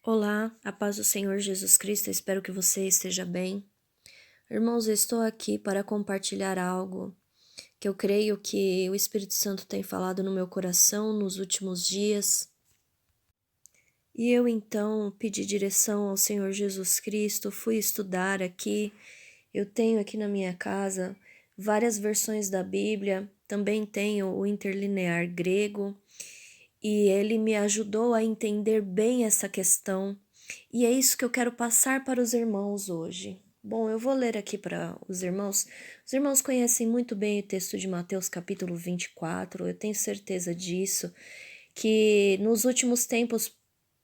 Olá, a paz do Senhor Jesus Cristo, espero que você esteja bem. Irmãos, eu estou aqui para compartilhar algo que eu creio que o Espírito Santo tem falado no meu coração nos últimos dias. E eu então pedi direção ao Senhor Jesus Cristo, fui estudar aqui. Eu tenho aqui na minha casa várias versões da Bíblia, também tenho o interlinear grego, e ele me ajudou a entender bem essa questão. E é isso que eu quero passar para os irmãos hoje. Bom, eu vou ler aqui para os irmãos. Os irmãos conhecem muito bem o texto de Mateus capítulo 24, eu tenho certeza disso, que nos últimos tempos,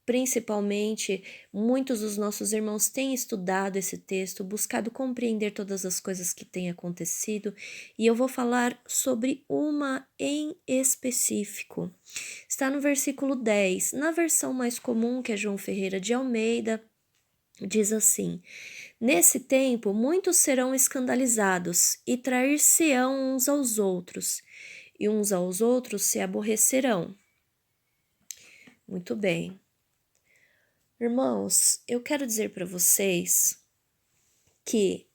principalmente, muitos dos nossos irmãos têm estudado esse texto, buscado compreender todas as coisas que têm acontecido, e eu vou falar sobre uma em específico. Está no versículo 10, na versão mais comum, que é João Ferreira de Almeida, diz assim: Nesse tempo, muitos serão escandalizados e trair-se-ão uns aos outros, e uns aos outros se aborrecerão. Muito bem. Irmãos, eu quero dizer para vocês que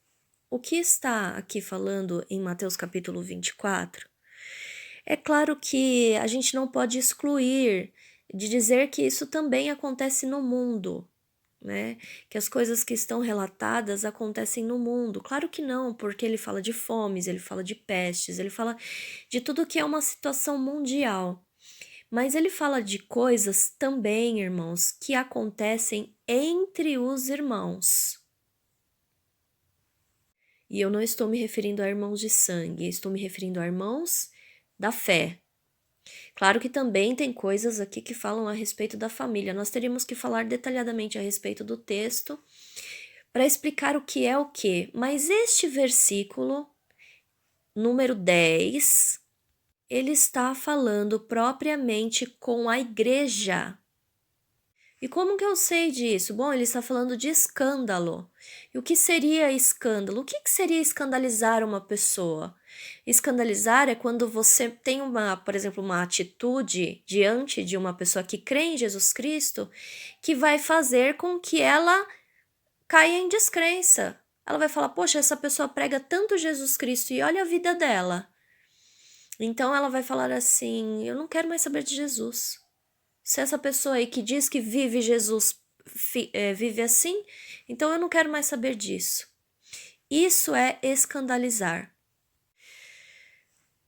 o que está aqui falando em Mateus capítulo 24, é claro que a gente não pode excluir de dizer que isso também acontece no mundo, né? Que as coisas que estão relatadas acontecem no mundo. Claro que não, porque ele fala de fomes, ele fala de pestes, ele fala de tudo que é uma situação mundial. Mas ele fala de coisas também, irmãos, que acontecem entre os irmãos. E eu não estou me referindo a irmãos de sangue, estou me referindo a irmãos da fé. Claro que também tem coisas aqui que falam a respeito da família. Nós teríamos que falar detalhadamente a respeito do texto para explicar o que é o que. Mas este versículo, número 10, ele está falando propriamente com a igreja. E como que eu sei disso? Bom, ele está falando de escândalo. E o que seria escândalo? O que seria escandalizar uma pessoa? Escandalizar é quando você tem por exemplo, uma atitude diante de uma pessoa que crê em Jesus Cristo que vai fazer com que ela caia em descrença. Ela vai falar, poxa, essa pessoa prega tanto Jesus Cristo e olha a vida dela. Então ela vai falar assim, eu não quero mais saber de Jesus. Se essa pessoa aí que diz que vive Jesus vive assim, então eu não quero mais saber disso. Isso é escandalizar.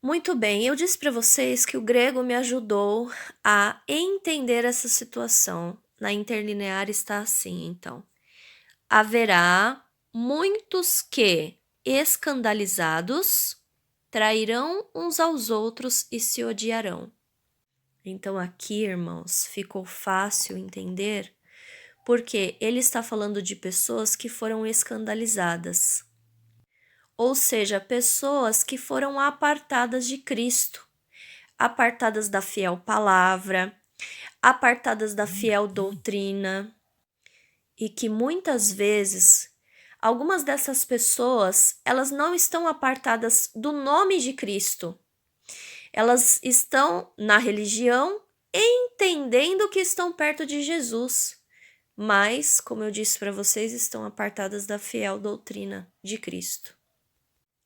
Muito bem, eu disse para vocês que o grego me ajudou a entender essa situação. Na interlinear está assim, então. Haverá muitos que, escandalizados, trairão uns aos outros e se odiarão. Então aqui, irmãos, ficou fácil entender porque ele está falando de pessoas que foram escandalizadas. Ou seja, pessoas que foram apartadas de Cristo, apartadas da fiel palavra, apartadas da fiel doutrina, e que muitas vezes algumas dessas pessoas, elas não estão apartadas do nome de Cristo. Elas estão na religião entendendo que estão perto de Jesus, mas, como eu disse para vocês, estão apartadas da fiel doutrina de Cristo.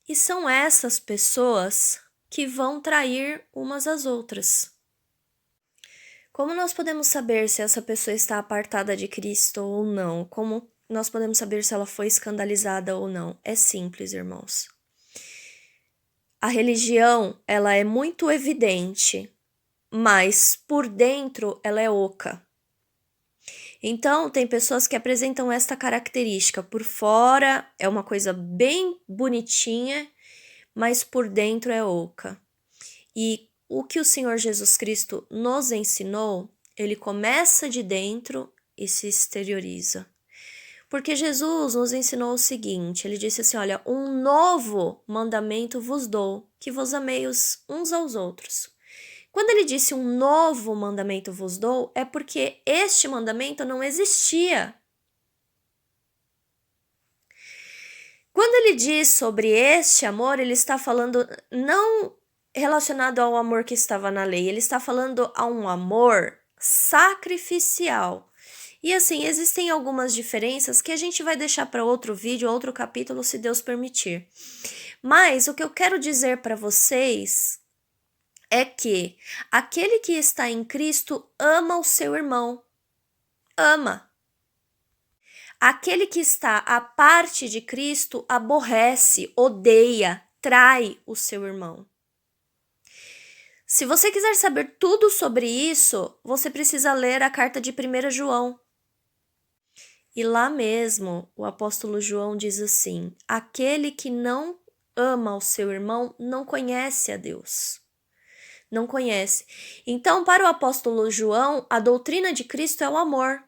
E são essas pessoas que vão trair umas às outras. Como nós podemos saber se essa pessoa está apartada de Cristo ou não? Como nós podemos saber se ela foi escandalizada ou não? É simples, irmãos. A religião, ela é muito evidente, mas por dentro ela é oca. Então, tem pessoas que apresentam esta característica. Por fora é uma coisa bem bonitinha, mas por dentro é oca. E o que o Senhor Jesus Cristo nos ensinou, ele começa de dentro e se exterioriza. Porque Jesus nos ensinou o seguinte, ele disse assim, olha, um novo mandamento vos dou, que vos ameis uns aos outros. Quando ele disse um novo mandamento vos dou, é porque este mandamento não existia. Quando ele diz sobre este amor, ele está falando não relacionado ao amor que estava na lei, ele está falando a um amor sacrificial. E assim, existem algumas diferenças que a gente vai deixar para outro vídeo, outro capítulo, se Deus permitir. Mas o que eu quero dizer para vocês é que aquele que está em Cristo ama o seu irmão. Ama. Aquele que está à parte de Cristo aborrece, odeia, trai o seu irmão. Se você quiser saber tudo sobre isso, você precisa ler a carta de 1 João. E lá mesmo, o apóstolo João diz assim: aquele que não ama o seu irmão não conhece a Deus. Não conhece. Então, para o apóstolo João, a doutrina de Cristo é o amor.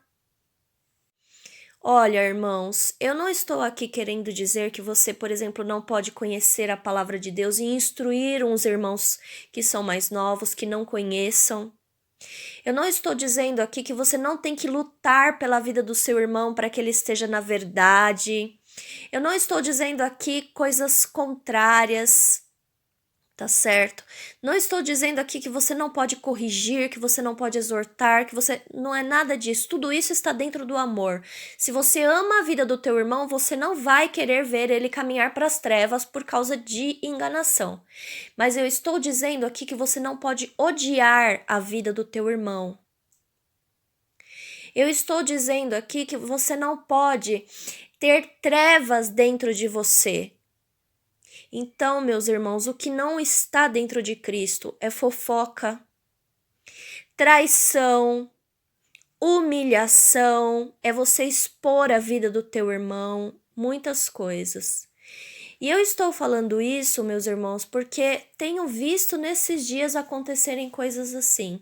Olha, irmãos, eu não estou aqui querendo dizer que você, por exemplo, não pode conhecer a palavra de Deus e instruir uns irmãos que são mais novos, que não conheçam. Eu não estou dizendo aqui que você não tem que lutar pela vida do seu irmão para que ele esteja na verdade. Eu não estou dizendo aqui coisas contrárias, tá certo? Não estou dizendo aqui que você não pode corrigir, que você não pode exortar, que você não é nada disso. Tudo isso está dentro do amor. Se você ama a vida do teu irmão, você não vai querer ver ele caminhar para as trevas por causa de enganação. Mas eu estou dizendo aqui que você não pode odiar a vida do teu irmão. Eu estou dizendo aqui que você não pode ter trevas dentro de você. Então, meus irmãos, o que não está dentro de Cristo é fofoca, traição, humilhação, é você expor a vida do teu irmão, muitas coisas. E eu estou falando isso, meus irmãos, porque tenho visto nesses dias acontecerem coisas assim.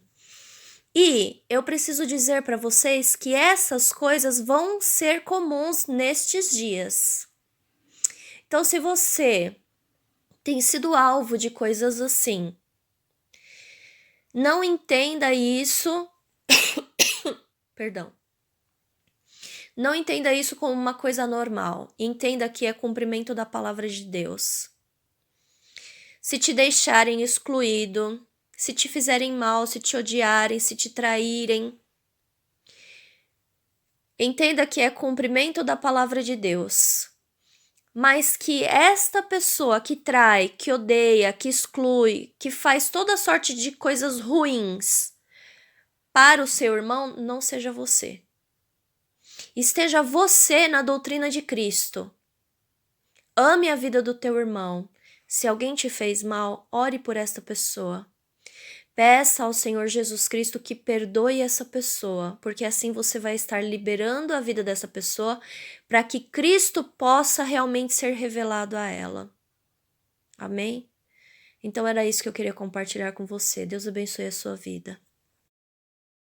E eu preciso dizer para vocês que essas coisas vão ser comuns nestes dias. Então, se você tem sido alvo de coisas assim, não entenda isso, perdão. Não entenda isso como uma coisa normal. Entenda que é cumprimento da palavra de Deus. Se te deixarem excluído, se te fizerem mal, se te odiarem, se te traírem, entenda que é cumprimento da palavra de Deus. Mas que esta pessoa que trai, que odeia, que exclui, que faz toda sorte de coisas ruins para o seu irmão, não seja você. Esteja você na doutrina de Cristo. Ame a vida do teu irmão. Se alguém te fez mal, ore por esta pessoa. Peça ao Senhor Jesus Cristo que perdoe essa pessoa, porque assim você vai estar liberando a vida dessa pessoa para que Cristo possa realmente ser revelado a ela. Amém? Então era isso que eu queria compartilhar com você. Deus abençoe a sua vida.